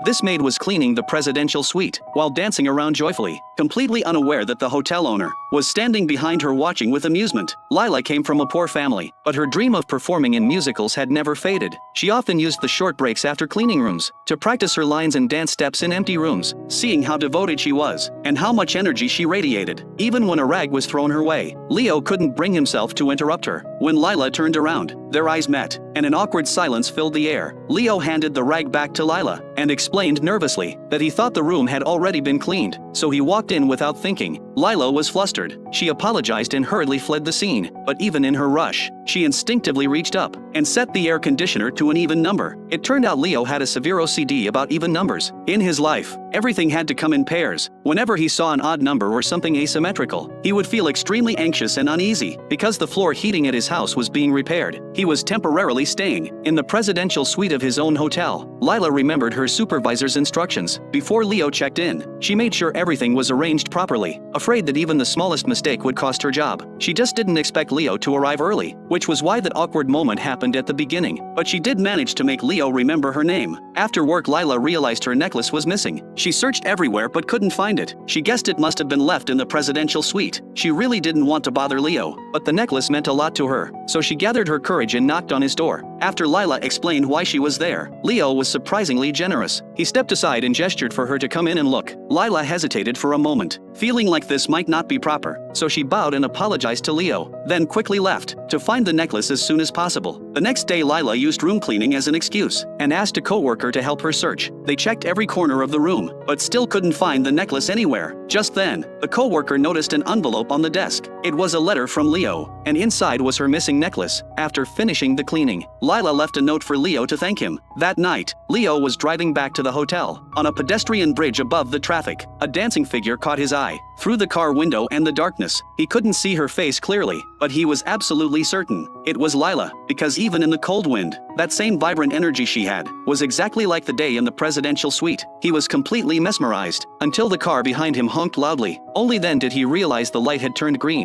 This maid was cleaning the presidential suite while dancing around joyfully, completely unaware that the hotel owner was standing behind her watching with amusement. Lila came from a poor family, but her dream of performing in musicals had never faded. She often used the short breaks after cleaning rooms to practice her lines and dance steps in empty rooms, seeing how devoted she was and how much energy she radiated. Even when a rag was thrown her way, Leo couldn't bring himself to interrupt her. When Lila turned around, their eyes met, and an awkward silence filled the air. Leo handed the rag back to Lila and explained nervously that he thought the room had already been cleaned, so he walked in without thinking. Lila was flustered. She apologized and hurriedly fled the scene, but even in her rush, she instinctively reached up and set the air conditioner to an even number. It turned out Leo had a severe OCD about even numbers. In his life, everything had to come in pairs. Whenever he saw an odd number or something asymmetrical, he would feel extremely anxious and uneasy. Because the floor heating at his house was being repaired, he was temporarily staying in the presidential suite of his own hotel. Lila remembered her supervisor's instructions. Before Leo checked in, she made sure everything was arranged properly, afraid that even the smallest mistake would cost her job. She just didn't expect Leo to arrive early, which was why that awkward moment happened at the beginning. But she did manage to make Leo remember her name. After work, Lila realized her necklace was missing. She searched everywhere but couldn't find it. She guessed it must have been left in the presidential suite. She really didn't want to bother Leo, but the necklace meant a lot to her, so she gathered her courage and knocked on his door. After Lila explained why she was there, Leo was surprisingly generous. He stepped aside and gestured for her to come in and look. Lila hesitated for a moment, feeling like this might not be proper, so she bowed and apologized to Leo, then quickly left to find the necklace as soon as possible. The next day, Lila used room cleaning as an excuse and asked a coworker to help her search. They checked every corner of the room, but still couldn't find the necklace anywhere. Just then, the coworker noticed an envelope on the desk. It was a letter from Leo, and inside was her missing necklace. After finishing the cleaning, Lila left a note for Leo to thank him. That night, Leo was driving back to the hotel. On a pedestrian bridge above the traffic, a dancing figure caught his eye. Through the car window and the darkness, he couldn't see her face clearly, but he was absolutely certain it was Lila, because even in the cold wind, that same vibrant energy she had was exactly like the day in the presidential suite. He was completely mesmerized until the car behind him honked loudly. Only then did he realize the light had turned green.